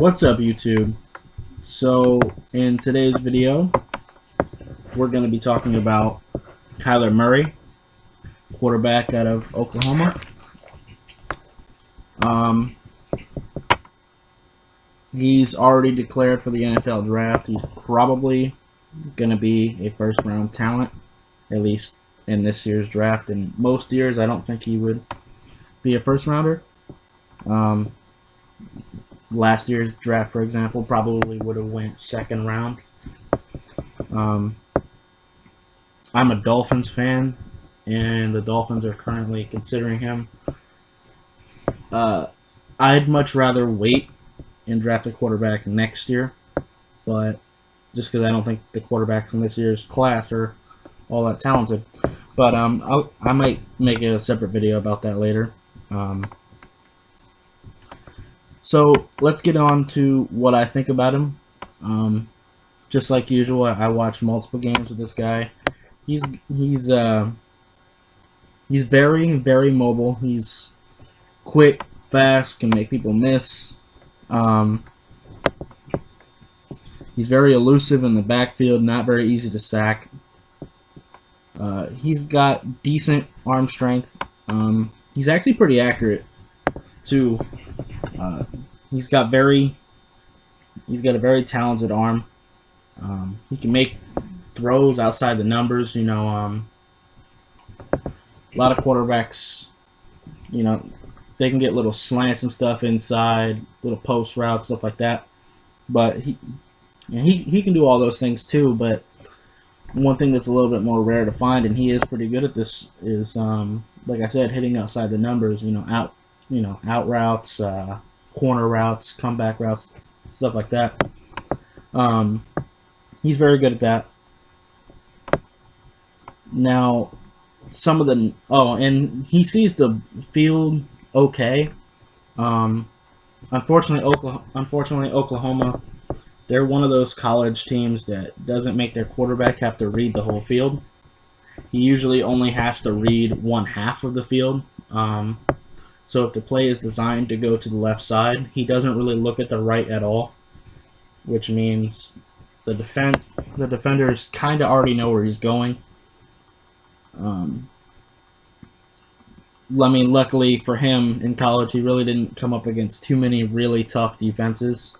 What's up, YouTube? So in today's video we're going to be talking about Kyler Murray, quarterback out of Oklahoma. He's already declared for the NFL draft. He's probably going to be a first round talent, at least in this year's draft. In most years I don't think he would be a first rounder. Last year's draft, for example, probably would have went second round. I'm a Dolphins fan, and the Dolphins are currently considering him. I'd much rather wait and draft a quarterback next year, but just because I don't think the quarterbacks from this year's class are all that talented. But I might make a separate video about that later. So let's get on to what I think about him. Just like usual, I watch multiple games with this guy. He's very, very mobile. He's quick, fast, can make people miss. He's very elusive in the backfield, not very easy to sack. He's got decent arm strength. He's actually pretty accurate too. He's got a very talented arm. He can make throws outside the numbers. You know, a lot of quarterbacks, you know, they can get little slants and stuff inside, little post routes, stuff like that. But he can do all those things too. But one thing that's a little bit more rare to find, and he is pretty good at this, is like I said, hitting outside the numbers. You know, out routes, corner routes, comeback routes, stuff like that. He's very good at that. Now, some of the and he sees the field okay. Unfortunately, Oklahoma, they're one of those college teams that doesn't make their quarterback have to read the whole field. He usually only has to read one half of the field. So if the play is designed to go to the left side, he doesn't really look at the right at all, which means the defenders kind of already know where he's going. Luckily for him, in college, he really didn't come up against too many really tough defenses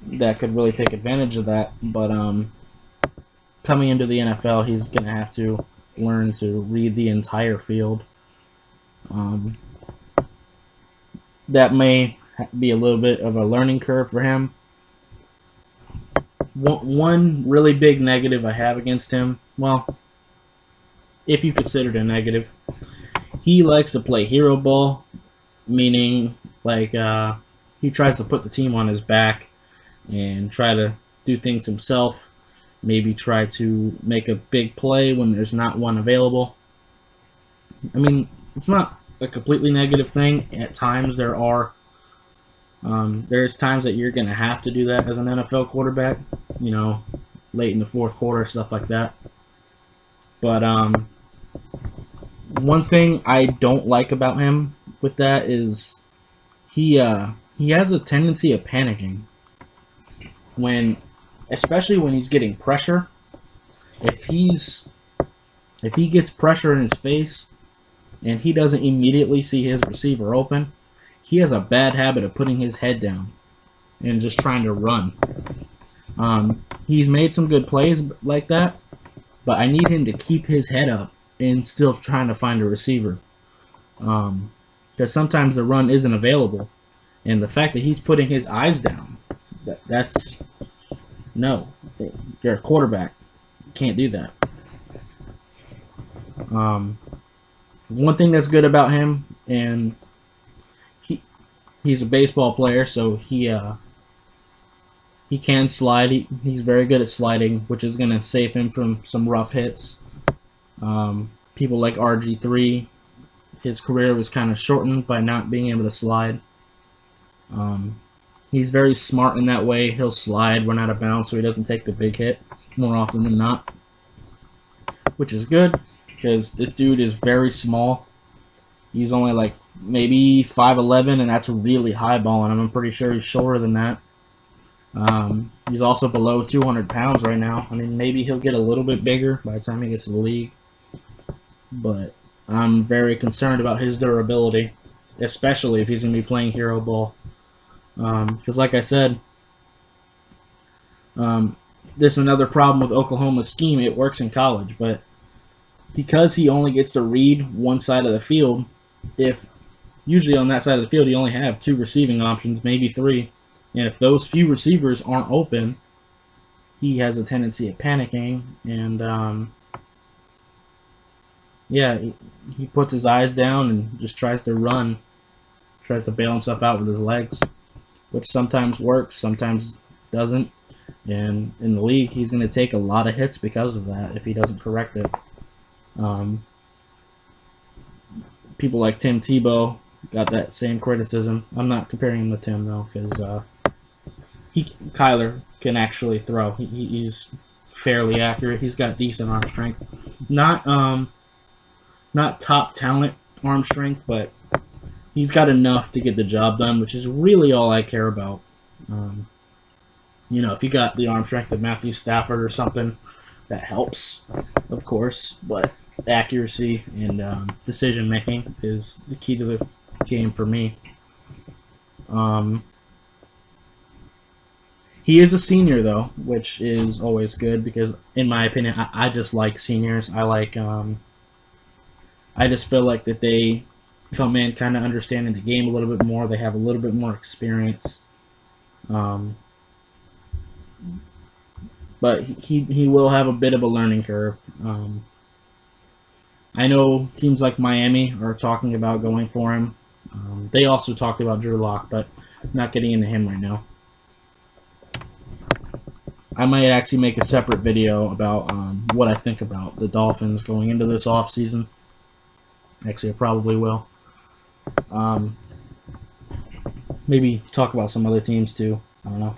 that could really take advantage of that. But coming into the NFL, he's going to have to learn to read the entire field. That may be a little bit of a learning curve for him. One really big negative I have against him, well, if you consider it a negative, he likes to play hero ball, meaning like he tries to put the team on his back and try to do things himself, maybe try to make a big play when there's not one available. I mean, it's not a completely negative thing. At times there's times that you're going to have to do that as an NFL quarterback, you know, late in the fourth quarter, stuff like that. But one thing I don't like about him with that is he has a tendency of panicking especially when he's getting pressure. If he gets pressure in his face and he doesn't immediately see his receiver open, he has a bad habit of putting his head down and just trying to run. He's made some good plays like that, but I need him to keep his head up and still trying to find a receiver. Because sometimes the run isn't available. And the fact that he's putting his eyes down, that's no. You're a quarterback. You can't do that. One thing that's good about him, and he's a baseball player, so he can slide. He's very good at sliding, which is going to save him from some rough hits. People like RG3, his career was kind of shortened by not being able to slide. He's very smart in that way. He'll slide, run out of bounds, so he doesn't take the big hit more often than not, which is good because this dude is very small. He's only like maybe 5'11", and that's really high balling him. I'm pretty sure he's shorter than that. He's also below 200 pounds right now. I mean, maybe he'll get a little bit bigger by the time he gets to the league. But I'm very concerned about his durability, especially if he's going to be playing hero ball. Because like I said, this is another problem with Oklahoma's scheme. It works in college, but because he only gets to read one side of the field, usually on that side of the field you only have 2 receiving options, maybe 3, and if those few receivers aren't open, he has a tendency of panicking, and yeah, he puts his eyes down and just tries to run, tries to bail himself out with his legs, which sometimes works, sometimes doesn't. And in the league, he's going to take a lot of hits because of that if he doesn't correct it. People like Tim Tebow got that same criticism. I'm not comparing him to Tim, though, because Kyler can actually throw. He's fairly accurate. He's got decent arm strength. Not top talent arm strength, but he's got enough to get the job done, which is really all I care about. You know, if you got the arm strength of Matthew Stafford or something, that helps, of course. But accuracy and decision making is the key to the game for me. He is a senior though, which is always good because, in my opinion, I just like seniors. I just feel like that they come in kind of understanding the game a little bit more. They have a little bit more experience. But he will have a bit of a learning curve. I know teams like Miami are talking about going for him. They also talked about Drew Lock, but not getting into him right now. I might actually make a separate video about what I think about the Dolphins going into this offseason. Actually, I probably will. Maybe talk about some other teams too. I don't know.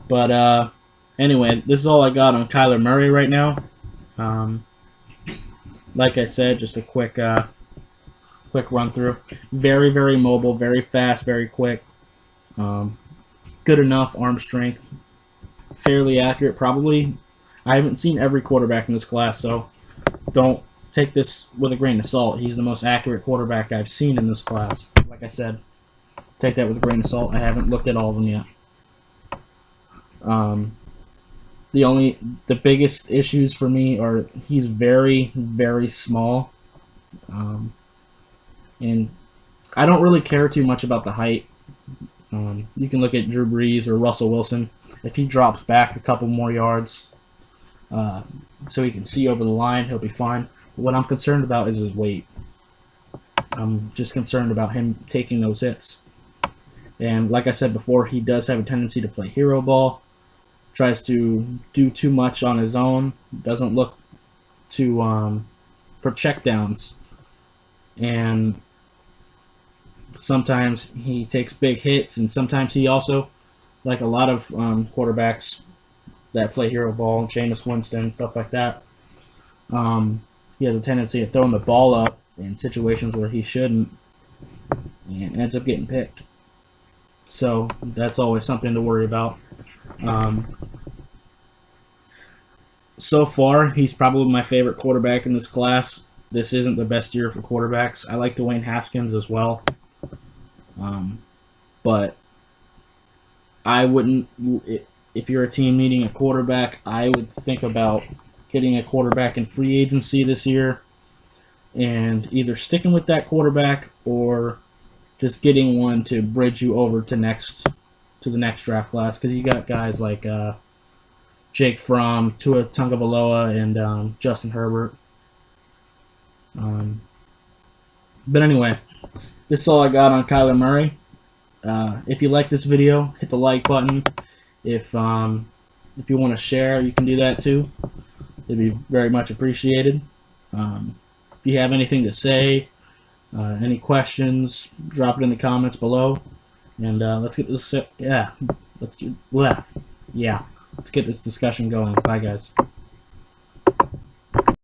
But anyway, this is all I got on Kyler Murray right now. Like I said, just a quick run through. Very, very mobile, very fast, very quick. Good enough arm strength. Fairly accurate, probably. I haven't seen every quarterback in this class, so don't take this with a grain of salt. He's the most accurate quarterback I've seen in this class. Like I said, take that with a grain of salt. I haven't looked at all of them yet. The biggest issues for me are he's very, very small. And I don't really care too much about the height. You can look at Drew Brees or Russell Wilson. If he drops back a couple more yards so he can see over the line, he'll be fine. But what I'm concerned about is his weight. I'm just concerned about him taking those hits. And like I said before, he does have a tendency to play hero ball. Tries to do too much on his own. Doesn't look to for checkdowns. And sometimes he takes big hits, and sometimes he also, like a lot of quarterbacks that play hero ball, Jameis Winston, stuff like that, he has a tendency of throwing the ball up in situations where he shouldn't and ends up getting picked. So that's always something to worry about. So far, he's probably my favorite quarterback in this class. This isn't the best year for quarterbacks. I like Dwayne Haskins as well. But I wouldn't, if you're a team needing a quarterback, I would think about getting a quarterback in free agency this year and either sticking with that quarterback or just getting one to bridge you over to the next draft class, because you got guys like Jake Fromm, Tua Tagovailoa, and Justin Herbert. But anyway, this is all I got on Kyler Murray. If you like this video, hit the like button. If you want to share, you can do that too. It'd be very much appreciated. If you have anything to say, any questions, drop it in the comments below. And let's get this. Let's get this discussion going. Bye, guys.